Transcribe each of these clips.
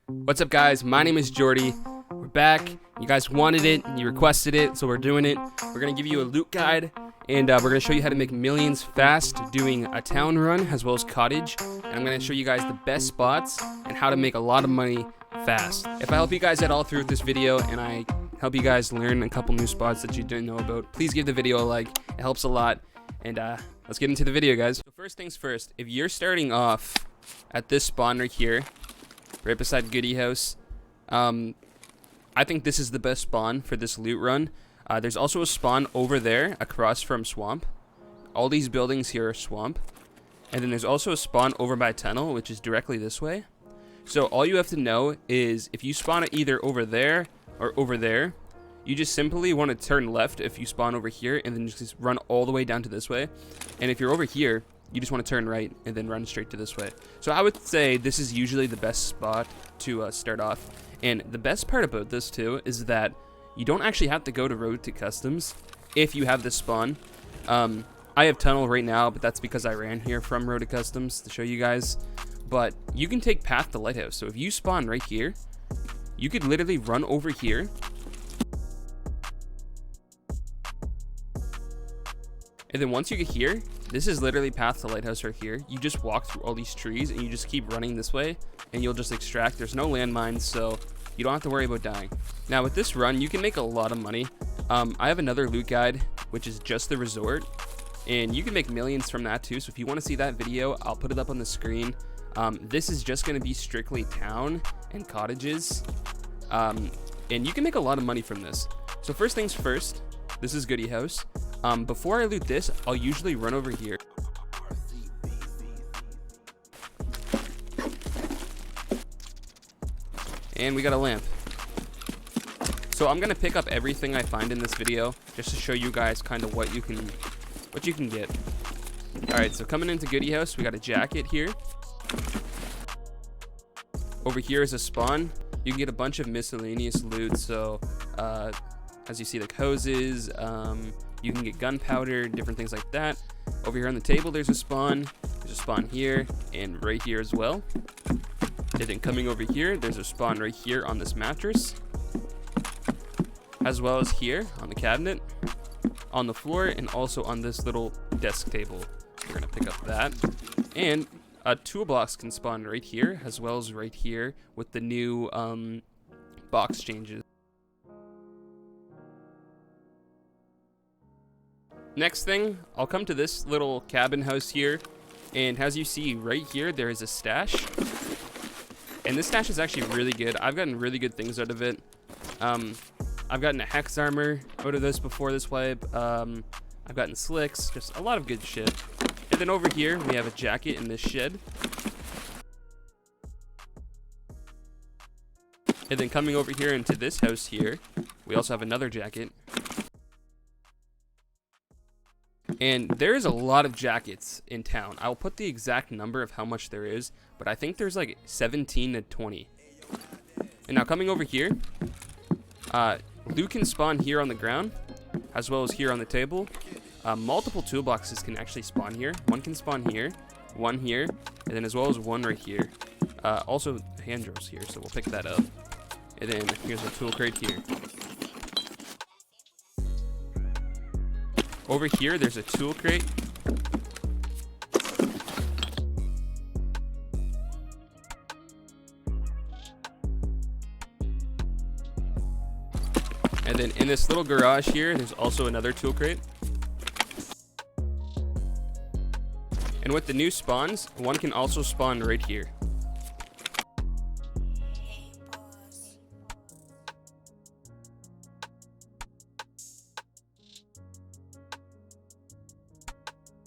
What's up, guys? My name is Jordy. We're back. You guys wanted it, you requested it, so we're doing it. We're gonna give you a loot guide, and we're gonna show you how to make millions fast doing a town run as well as cottage. And I'm gonna show you guys the best spots and how to make a lot of money fast. If I help you guys at all through this video and I help you guys learn a couple new spots that you didn't know about, please give the video a like. It helps a lot. And let's get into the video, guys. So first things first, if you're starting off at this spawn right here, right beside Goody House, I think this is the best spawn for this loot run. There's also a spawn over there across from Swamp. All these buildings here are Swamp. And then there's also a spawn over by Tunnel, which is directly this way. So all you have to know is if you spawn it either over there or over there, you just simply want to turn left if you spawn over here and then just run all the way down to this way. And if you're over here, you just want to turn right and then run straight to this way. So I would say this is usually the best spot to start off. And the best part about this too is that you don't actually have to go to Road to Customs if you have this spawn. I have Tunnel right now, but that's because I ran here from Road to Customs to show you guys. But you can take Path to Lighthouse. So if you spawn right here, you could literally run over here. And then once you get here, this is literally Path to Lighthouse right here. You just walk through all these trees and you just keep running this way and you'll just extract. There's no landmines, so you don't have to worry about dying. Now with this run, you can make a lot of money. I have another loot guide, which is just the resort, and you can make millions from that too. So if you want to see that video, I'll put it up on the screen. This is just going to be strictly town and cottages, and you can make a lot of money from this. So first things first, this is Goody House. Before I loot this, I'll usually run over here. And we got a lamp. So I'm gonna pick up everything I find in this video just to show you guys kind of what you can get. Alright, so coming into Goody House, we got a jacket here. Over here is a spawn. You can get a bunch of miscellaneous loot, so as you see, like hoses, you can get gunpowder, different things like that. Over here on the table, there's a spawn. There's a spawn here and right here as well. And then coming over here, there's a spawn right here on this mattress, as well as here on the cabinet, on the floor, and also on this little desk table. We're gonna pick up that. And a toolbox can spawn right here, as well as right here with the new box changes. Next thing, I'll come to this little cabin house here, and as you see right here, there is a stash. And this stash is actually really good. I've gotten really good things out of it. I've gotten a hex armor out of this before this wipe. I've gotten slicks, just a lot of good shit. And then over here, we have a jacket in this shed. And then coming over here into this house here, we also have another jacket. And there is a lot of jackets in town. I'll put the exact number of how much there is, but I think there's like 17 to 20. And now coming over here, loot can spawn here on the ground, as well as here on the table. Multiple toolboxes can actually spawn here. One can spawn here, one here, and then as well as one right here. Also hand drills here, so we'll pick that up. And then here's a tool crate here. Over here, there's a tool crate. And then in this little garage here, there's also another tool crate. And with the new spawns, one can also spawn right here.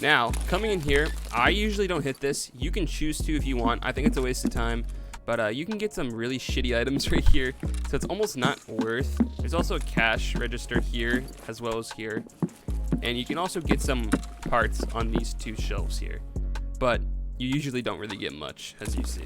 Now, coming in here, I usually don't hit this. You can choose to if you want. I think it's a waste of time. But you can get some really shitty items right here, so it's almost not worth. There's also a cash register here, as well as here. And you can also get some parts on these two shelves here. But you usually don't really get much, as you see.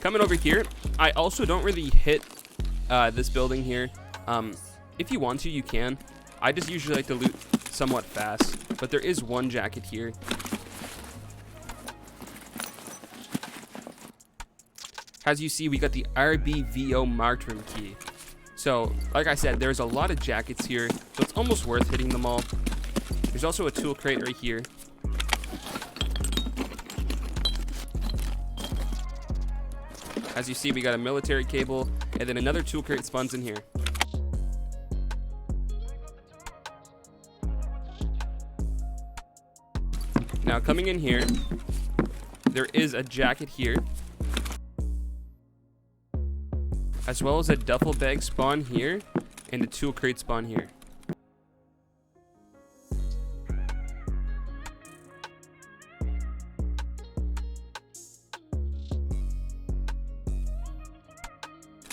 Coming over here, I also don't really hit this building here. If you want to, you can. I just usually like to loot somewhat fast, but there is one jacket here. As you see, we got the RBVO marked room key. So, like I said, there's a lot of jackets here, so it's almost worth hitting them all. There's also a tool crate right here. As you see, we got a military cable, and then another tool crate spawns in here. Now, coming in here, there is a jacket here, as well as a duffel bag spawn here, and a tool crate spawn here.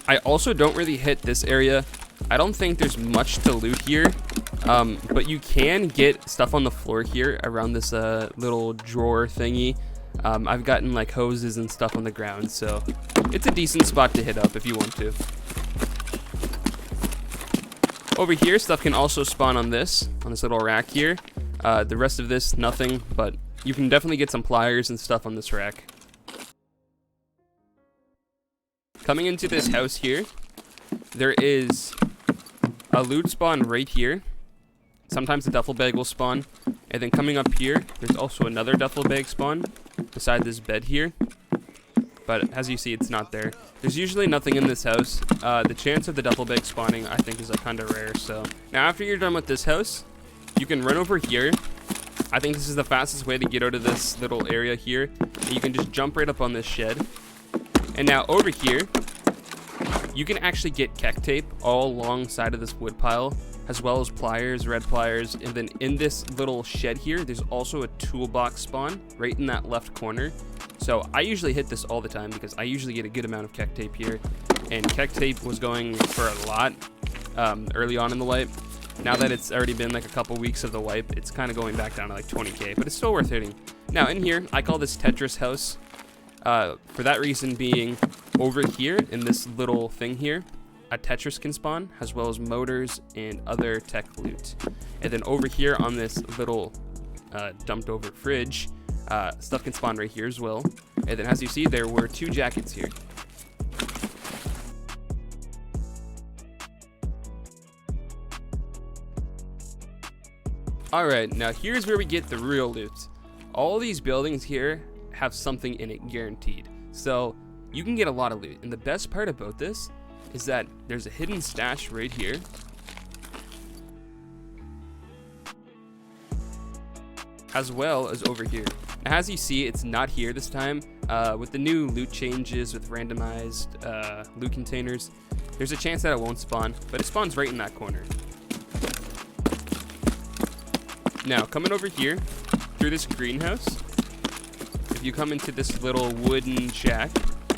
I also don't really hit this area. I don't think there's much to loot here, but you can get stuff on the floor here around this little drawer thingy. I've gotten like hoses and stuff on the ground, so it's a decent spot to hit up if you want to. Over here, stuff can also spawn on this little rack here. The rest of this, nothing, but you can definitely get some pliers and stuff on this rack. Coming into this house here, there is a loot spawn right here. Sometimes the duffel bag will spawn. And then coming up here, there's also another duffel bag spawn beside this bed here. But as you see, it's not there. There's usually nothing in this house. The chance of the duffel bag spawning, I think, is kind of rare. So now after you're done with this house, you can run over here. I think this is the fastest way to get out of this little area here. And you can just jump right up on this shed. And now over here, you can actually get kek tape all alongside of this wood pile, as well as pliers, red pliers, and then in this little shed here, there's also a toolbox spawn right in that left corner. So I usually hit this all the time because I usually get a good amount of kek tape here, and kek tape was going for a lot early on in the wipe. Now that it's already been like a couple weeks of the wipe, it's kind of going back down to like 20k, but it's still worth hitting. Now in here, I call this Tetris house. For that reason being, over here in this little thing here, a Tetris can spawn, as well as motors and other tech loot. And then over here on this little dumped over fridge, stuff can spawn right here as well. And then as you see, there were 2 jackets here. Alright, now here's where we get the real loot. All these buildings here have something in it guaranteed, so you can get a lot of loot. And the best part about this is that there's a hidden stash right here, as well as over here. As you see, it's not here this time. With the new loot changes with randomized loot containers, there's a chance that it won't spawn, but it spawns right in that corner. Now coming over here through this greenhouse, if you come into this little wooden shack,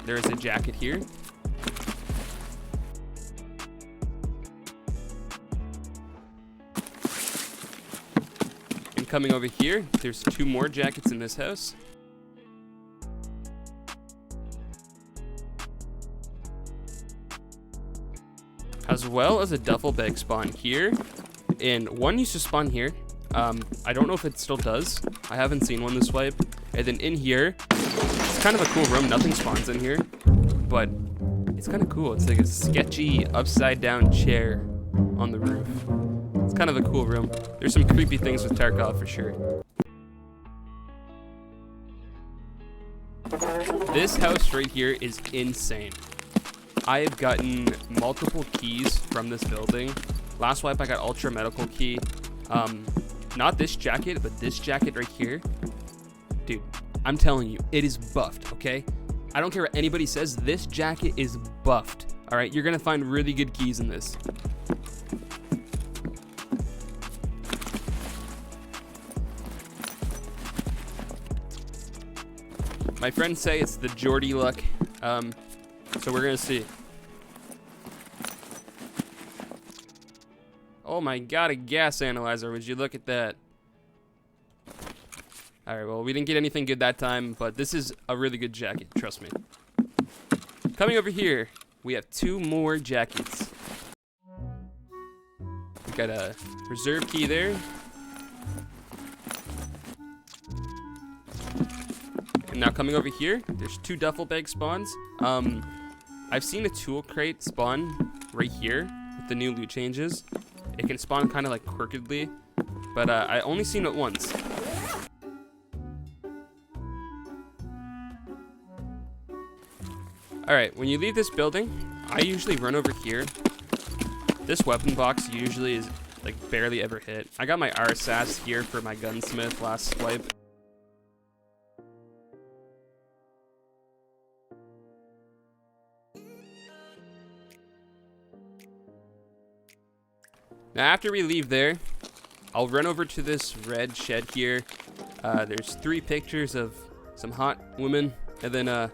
there is a jacket here. And coming over here, there's 2 more jackets in this house. As well as a duffel bag spawn here. And one used to spawn here. I don't know if it still does. I haven't seen one this wipe. And then in here, it's kind of a cool room. Nothing spawns in here, but it's kind of cool. It's like a sketchy upside down chair on the roof. It's kind of a cool room. There's some creepy things with Tarkov for sure. This house right here is insane. I have gotten multiple keys from this building. Last wipe I got ultra medical key. Not this jacket, but this jacket right here. Dude, I'm telling you, it is buffed, okay? I don't care what anybody says, this jacket is buffed. All right, you're gonna find really good keys in this. My friends say it's the Jordy luck, so we're gonna see. Oh my god, a gas analyzer, would you look at that? Alright, well, we didn't get anything good that time, but this is a really good jacket, trust me. Coming over here, we have 2 more jackets. We got a reserve key there. And now coming over here, there's 2 duffel bag spawns. I've seen a tool crate spawn right here with the new loot changes. It can spawn kind of like crookedly, but I only seen it once. Alright, when you leave this building, I usually run over here. This weapon box usually is like barely ever hit. I got my RSAS here for my gunsmith last swipe. Now after we leave there, I'll run over to this red shed here. There's 3 pictures of some hot women, and then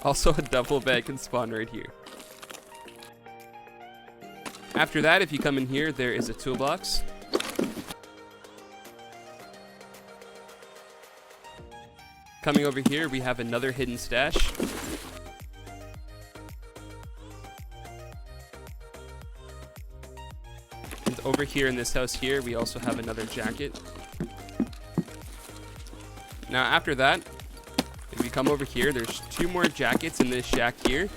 also a duffel bag can spawn right here. After that, if you come in here, there is a toolbox. Coming over here, we have another hidden stash. And over here in this house here, we also have another jacket. Now after that, if you come over here, there's 2 more jackets in this shack here.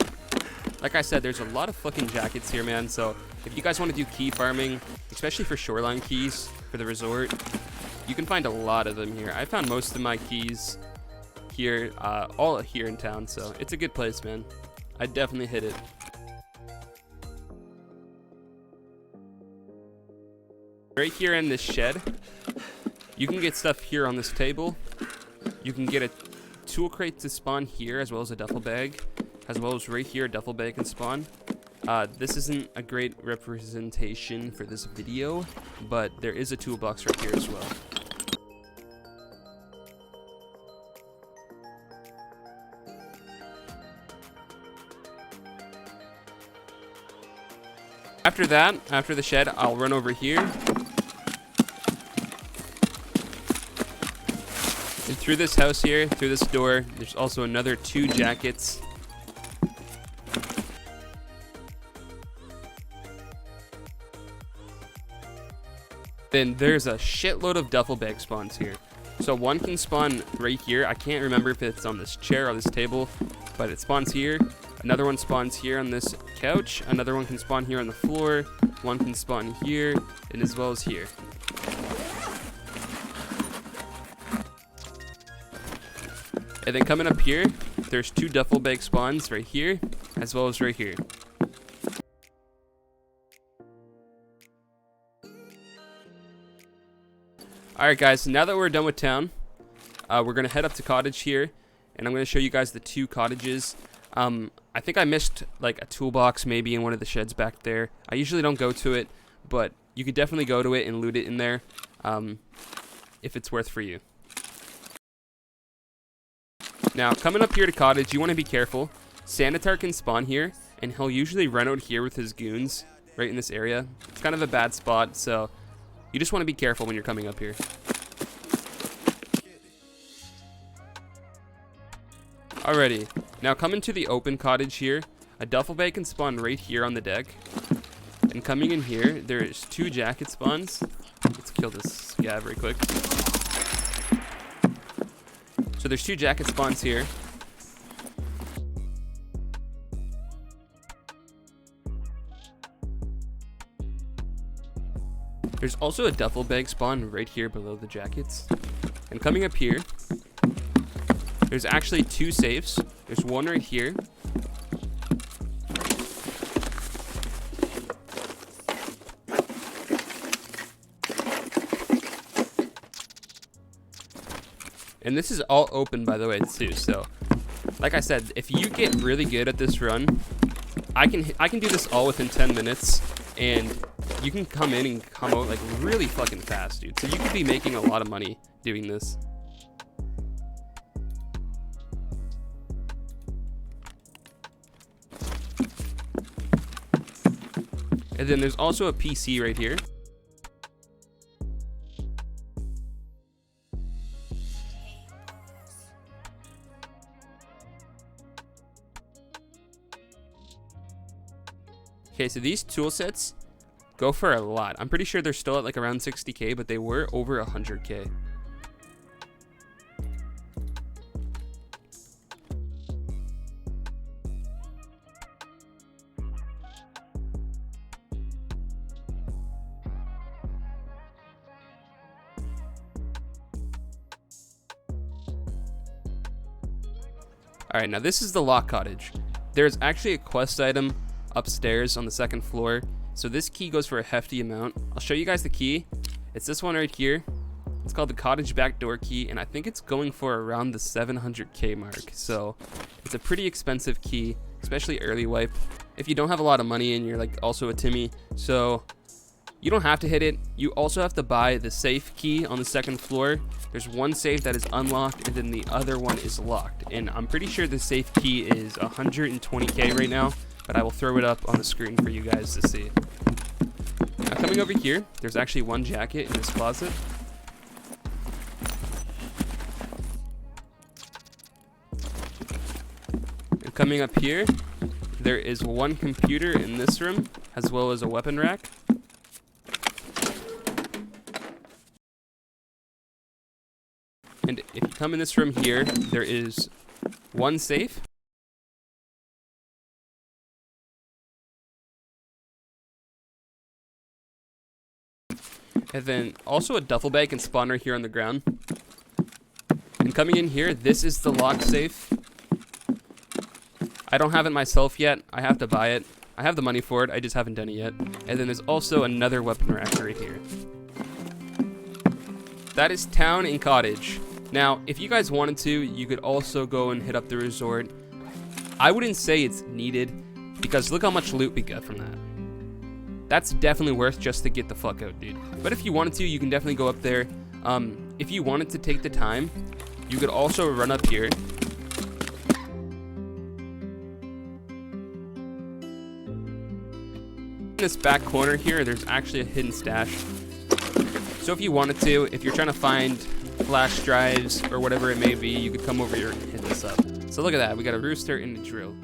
Like I said, there's a lot of fucking jackets here, man. So if you guys want to do key farming, especially for shoreline keys for the resort, you can find a lot of them here. I found most of my keys here, all here in town. So it's a good place, man. I definitely hit it. Right here in this shed, you can get stuff here on this table. You can get a tool crate to spawn here, as well as a duffel bag, as well as right here a duffel bag can spawn. This isn't a great representation for this video, but there is a toolbox right here as well. After that, after the shed, I'll run over here. And through this house here, through this door, there's also another 2 jackets. Then there's a shitload of duffel bag spawns here. So one can spawn right here. I can't remember if it's on this chair or this table, but it spawns here. Another one spawns here on this couch. Another one can spawn here on the floor. One can spawn here, and as well as here. And then coming up here, there's 2 duffel bag spawns right here, as well as right here. Alright guys, so now that we're done with town, we're going to head up to cottage here, and I'm going to show you guys the 2 cottages. I think I missed like a toolbox maybe in one of the sheds back there. I usually don't go to it, but you could definitely go to it and loot it in there if it's worth for you. Now, coming up here to cottage, you want to be careful. Sanitar can spawn here, and he'll usually run out here with his goons right in this area. It's kind of a bad spot, so you just want to be careful when you're coming up here. Alrighty, now coming to the open cottage here, a duffel bag can spawn right here on the deck. And coming in here, there's 2 jacket spawns. Let's kill this guy very quick. So there's 2 jacket spawns here. There's also a duffel bag spawn right here below the jackets. And coming up here, there's actually 2 safes. There's one right here. And this is all open, by the way, too. So, like I said, if you get really good at this run, I can do this all within 10 minutes, and you can come in and come out like really fucking fast, dude. So you could be making a lot of money doing this. And then there's also a PC right here. Okay, so these tool sets go for a lot. I'm pretty sure they're still at like around 60k, but they were over 100k. Alright, now this is the lock cottage. There's actually a quest item upstairs on the second floor, so this key goes for a hefty amount. I'll show you guys the key. It's this one right here. It's called the cottage backdoor key, and I think it's going for around the 700k mark, so it's a pretty expensive key, especially early wipe if you don't have a lot of money and you're like also a Timmy. So you don't have to hit it. You also have to buy the safe key on the second floor. There's one safe that is unlocked and then the other one is locked, and I'm pretty sure the safe key is 120k right now, but I will throw it up on the screen for you guys to see. Now coming over here, there's actually one jacket in this closet. And coming up here, there is one computer in this room, as well as a weapon rack. And if you come in this room here, there is one safe. And then also a duffel bag and spawner here on the ground. And coming in here, this is the lock safe. I don't have it myself yet. I have to buy it. I have the money for it. I just haven't done it yet. And then there's also another weapon rack right here. That is town and cottage. Now, if you guys wanted to, you could also go and hit up the resort. I wouldn't say it's needed, because look how much loot we got from that. That's definitely worth just to get the fuck out, dude. But if you wanted to, you can definitely go up there. If you wanted to take the time, you could also run up here. In this back corner here, there's actually a hidden stash. So if you wanted to, if you're trying to find flash drives or whatever it may be, you could come over here and hit this up. So look at that, we got a rooster and a drill.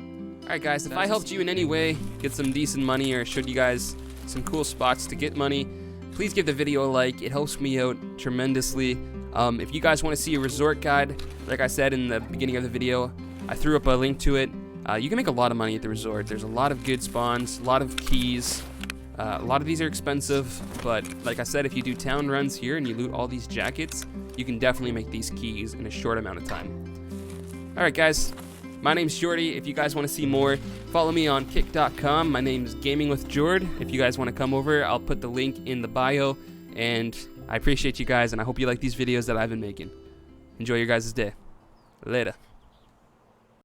Alright guys, if I helped you in any way get some decent money or showed you guys some cool spots to get money, please give the video a like. It helps me out tremendously. If you guys want to see a resort guide, like I said in the beginning of the video, I threw up a link to it. You can make a lot of money at the resort. There's a lot of good spawns, a lot of keys. A lot of these are expensive, but like I said, if you do town runs here and you loot all these jackets, you can definitely make these keys in a short amount of time. Alright guys, my name's Jordy. If you guys want to see more, follow me on kick.com. My name's Gaming with Jord. If you guys want to come over, I'll put the link in the bio, and I appreciate you guys, and I hope you like these videos that I've been making. Enjoy your guys' day. Later.